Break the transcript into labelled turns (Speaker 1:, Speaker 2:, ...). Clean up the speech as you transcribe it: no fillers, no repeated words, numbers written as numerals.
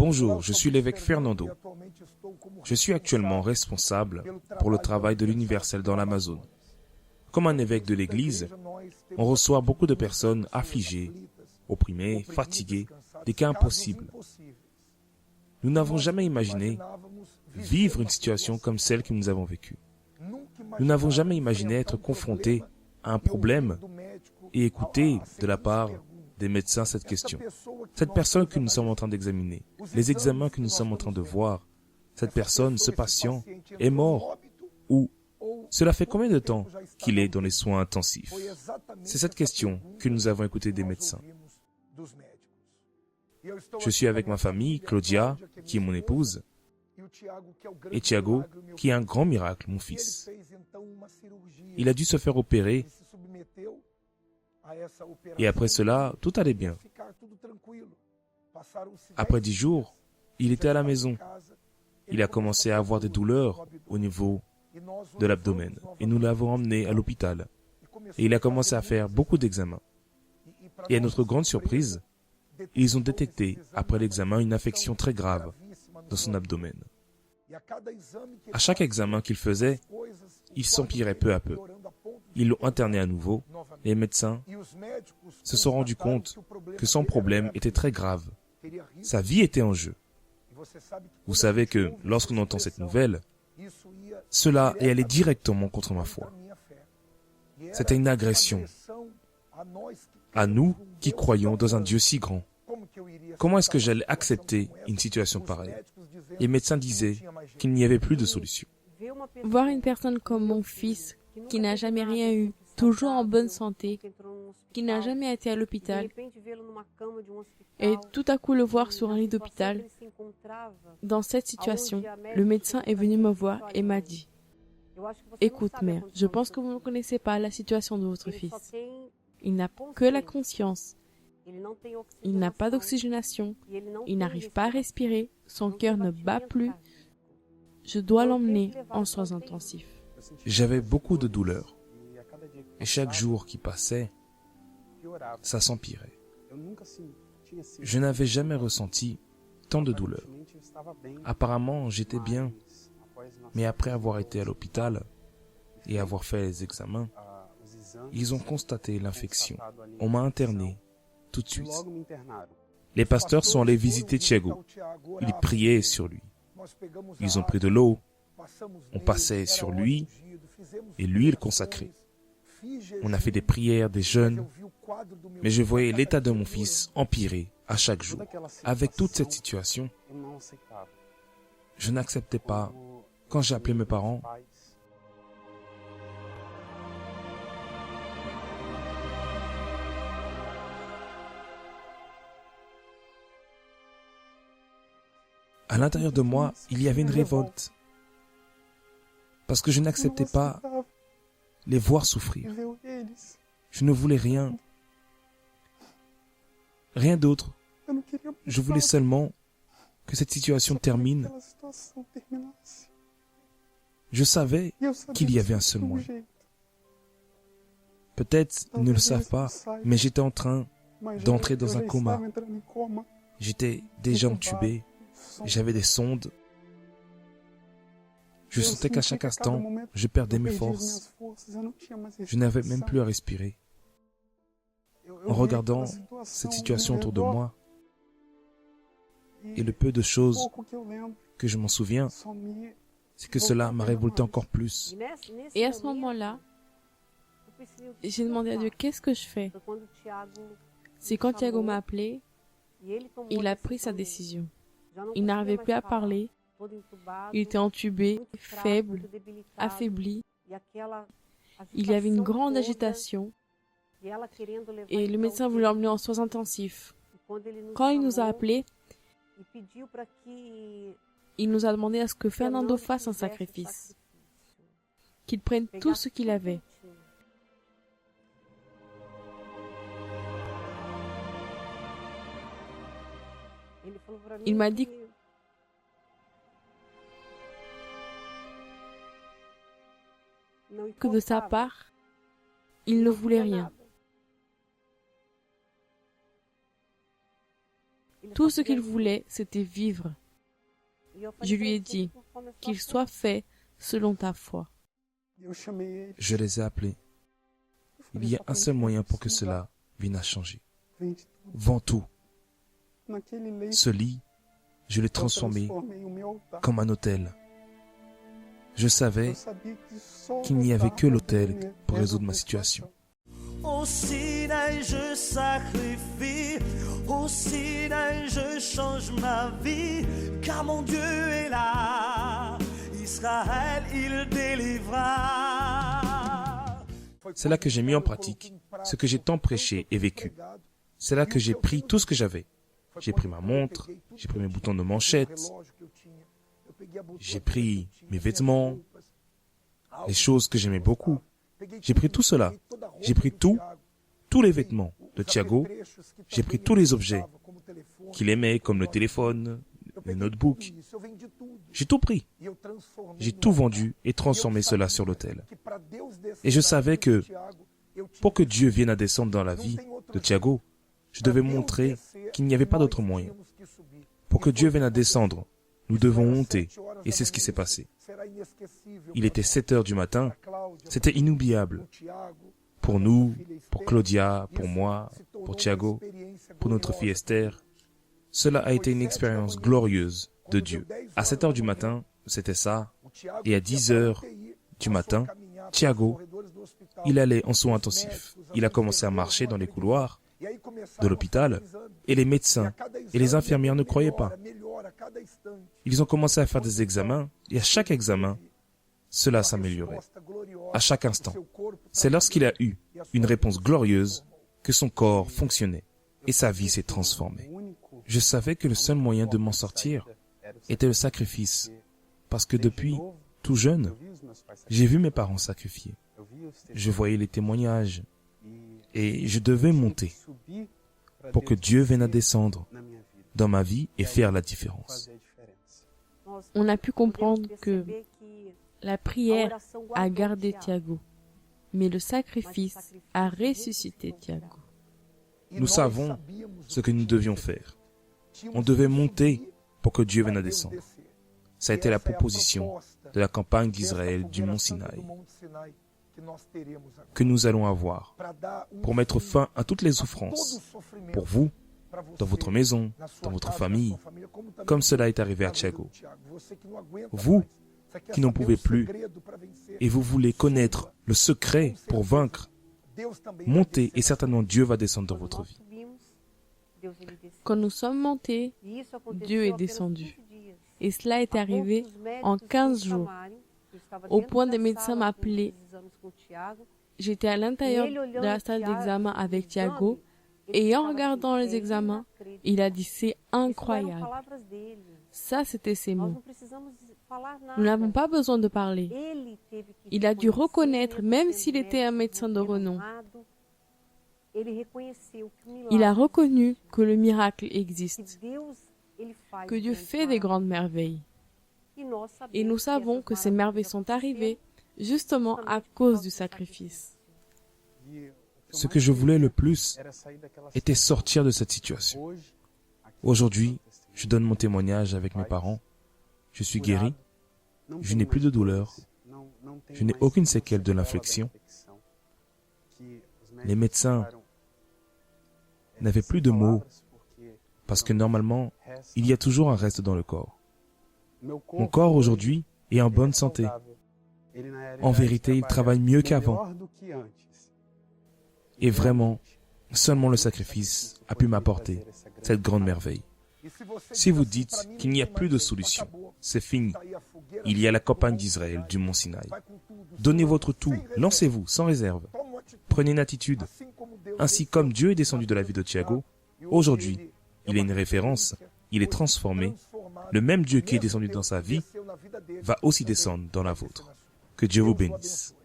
Speaker 1: Bonjour, je suis l'évêque Fernando. Je suis actuellement responsable pour le travail de l'Universel dans l'Amazone. Comme un évêque de l'Église, on reçoit beaucoup de personnes affligées, opprimées, fatiguées, des cas impossibles. Nous n'avons jamais imaginé vivre une situation comme celle que nous avons vécue. Nous n'avons jamais imaginé être confrontés à un problème et écouter de la part des médecins cette question. Cette personne que nous sommes en train d'examiner, les examens que nous sommes en train de voir, cette personne, ce patient, est mort ou cela fait combien de temps qu'il est dans les soins intensifs? C'est cette question que nous avons écoutée des médecins. Je suis avec ma famille, Claudia, qui est mon épouse, et Thiago, qui est un grand miracle, mon fils. Il a dû se faire opérer, et après cela, tout allait bien. Après 10 jours, il était à la maison. Il a commencé à avoir des douleurs au niveau de l'abdomen, et nous l'avons emmené à l'hôpital. Et il a commencé à faire beaucoup d'examens. Et à notre grande surprise, ils ont détecté, après l'examen, une infection très grave dans son abdomen. À chaque examen qu'il faisait, il s'empirait peu à peu. Ils l'ont interné à nouveau. Les médecins se sont rendus compte que son problème était très grave. Sa vie était en jeu. Vous savez que, lorsqu'on entend cette nouvelle, cela est allé directement contre ma foi. C'était une agression à nous qui croyons dans un Dieu si grand. Comment est-ce que j'allais accepter une situation pareille? Les médecins disaient qu'il n'y avait plus de solution.
Speaker 2: Voir une personne comme mon fils, qui n'a jamais rien eu, toujours en bonne santé, qui n'a jamais été à l'hôpital, et tout à coup le voir sur un lit d'hôpital, dans cette situation, le médecin est venu me voir et m'a dit « Écoute, mère, je pense que vous ne connaissez pas la situation de votre fils. Il n'a que la conscience. Il n'a pas d'oxygénation. Il n'arrive pas à respirer. Son cœur ne bat plus. Je dois l'emmener en soins intensifs. »
Speaker 1: J'avais beaucoup de douleurs. Et chaque jour qui passait, ça s'empirait. Je n'avais jamais ressenti tant de douleurs. Apparemment, j'étais bien. Mais après avoir été à l'hôpital et avoir fait les examens, ils ont constaté l'infection. On m'a interné tout de suite. Les pasteurs sont allés visiter Thiago. Ils priaient sur lui. Ils ont pris de l'eau. On passait sur lui et l'huile consacrée. On a fait des prières, des jeûnes. Mais je voyais l'état de mon fils empirer à chaque jour. Avec toute cette situation, je n'acceptais pas. Quand j'ai appelé mes parents, à l'intérieur de moi, il y avait une révolte. Parce que je n'acceptais pas les voir souffrir. Je ne voulais rien. Rien d'autre. Je voulais seulement que cette situation termine. Je savais qu'il y avait un seul moyen. Peut-être ils ne le savent pas, mais j'étais en train d'entrer dans un coma. J'étais déjà entubé, j'avais des sondes. Je sentais qu'à chaque instant, je perdais mes forces. Je n'avais même plus à respirer. En regardant cette situation autour de moi, et le peu de choses que je m'en souviens, c'est que cela m'a révolté encore plus.
Speaker 2: Et à ce moment-là, j'ai demandé à Dieu, qu'est-ce que je fais? C'est quand Thiago m'a appelé, il a pris sa décision. Il n'arrivait plus à parler, il était entubé, faible, affaibli. Il y avait une grande agitation et le médecin voulait l'emmener en soins intensifs. Quand il nous a appelés, il nous a demandé à ce que Fernando fasse un sacrifice, qu'il prenne tout ce qu'il avait. Il m'a dit que de sa part, il ne voulait rien. Tout ce qu'il voulait, c'était vivre. Je lui ai dit qu'il soit fait selon ta foi.
Speaker 1: Je les ai appelés. Il y a un seul moyen pour que cela vienne à changer. Vends tout. Ce lit, je l'ai transformé comme un autel. Je savais qu'il n'y avait que l'autel pour résoudre ma situation.
Speaker 3: Au Sinaï, je sacrifie. Au Sinaï, je change ma vie. Car mon Dieu est là. Israël, il délivra.
Speaker 1: C'est là que j'ai mis en pratique ce que j'ai tant prêché et vécu. C'est là que j'ai pris tout ce que j'avais. J'ai pris ma montre, j'ai pris mes boutons de manchette, j'ai pris mes vêtements, les choses que j'aimais beaucoup. J'ai pris tout cela. J'ai pris tous les vêtements de Thiago. J'ai pris tous les objets qu'il aimait, comme le téléphone, le notebook. J'ai tout pris. J'ai tout vendu et transformé cela sur l'autel. Et je savais que pour que Dieu vienne à descendre dans la vie de Thiago, je devais montrer qu'il n'y avait pas d'autre moyen. Pour que Dieu vienne à descendre, nous devons monter. Et c'est ce qui s'est passé. Il était 7 heures du matin. C'était inoubliable. Pour nous, pour Claudia, pour moi, pour Thiago, pour notre fille Esther. Cela a été une expérience glorieuse de Dieu. À 7 heures du matin, c'était ça. Et à 10 heures du matin, Thiago, il allait en soins intensifs. Il a commencé à marcher dans les couloirs de l'hôpital et les médecins et les infirmières ne croyaient pas. Ils ont commencé à faire des examens et à chaque examen, cela s'améliorait. À chaque instant. C'est lorsqu'il a eu une réponse glorieuse que son corps fonctionnait et sa vie s'est transformée. Je savais que le seul moyen de m'en sortir était le sacrifice parce que depuis tout jeune, j'ai vu mes parents sacrifier. Je voyais les témoignages et je devais monter pour que Dieu vienne à descendre dans ma vie et faire la différence.
Speaker 2: On a pu comprendre que la prière a gardé Thiago, mais le sacrifice a ressuscité Thiago.
Speaker 1: Nous savons ce que nous devions faire. On devait monter pour que Dieu vienne à descendre. Ça a été la proposition de la campagne d'Israël du mont Sinaï que nous allons avoir pour mettre fin à toutes les souffrances, pour vous, dans votre maison, dans votre famille, comme cela est arrivé à Thiago. Vous qui n'en pouvez plus et vous voulez connaître le secret pour vaincre, montez et certainement Dieu va descendre dans votre vie.
Speaker 2: Quand nous sommes montés, Dieu est descendu. Et cela est arrivé en 15 jours. Au point des médecins m'appeler, j'étais à l'intérieur de la salle d'examen avec Thiago et en regardant les examens, il a dit c'est incroyable. Ça, c'était ses mots. Nous n'avons pas besoin de parler. Il a dû reconnaître, même s'il était un médecin de renom, il a reconnu que le miracle existe, que Dieu fait des grandes merveilles. Et nous savons que ces merveilles sont arrivées justement à cause du sacrifice.
Speaker 1: Ce que je voulais le plus était sortir de cette situation. Aujourd'hui, je donne mon témoignage avec mes parents. Je suis guéri. Je n'ai plus de douleur. Je n'ai aucune séquelle de l'infection. Les médecins n'avaient plus de mots parce que normalement, il y a toujours un reste dans le corps. Mon corps aujourd'hui est en bonne santé. En vérité, il travaille mieux qu'avant. Et vraiment, seulement le sacrifice a pu m'apporter cette grande merveille. Si vous dites qu'il n'y a plus de solution, c'est fini. Il y a la campagne d'Israël du mont Sinaï. Donnez votre tout, lancez-vous sans réserve. Prenez une attitude. Ainsi comme Dieu est descendu de la vie de Thiago, aujourd'hui, il est une référence, il est transformé. Le même Dieu qui est descendu dans sa vie va aussi descendre dans la vôtre. Que Dieu vous bénisse.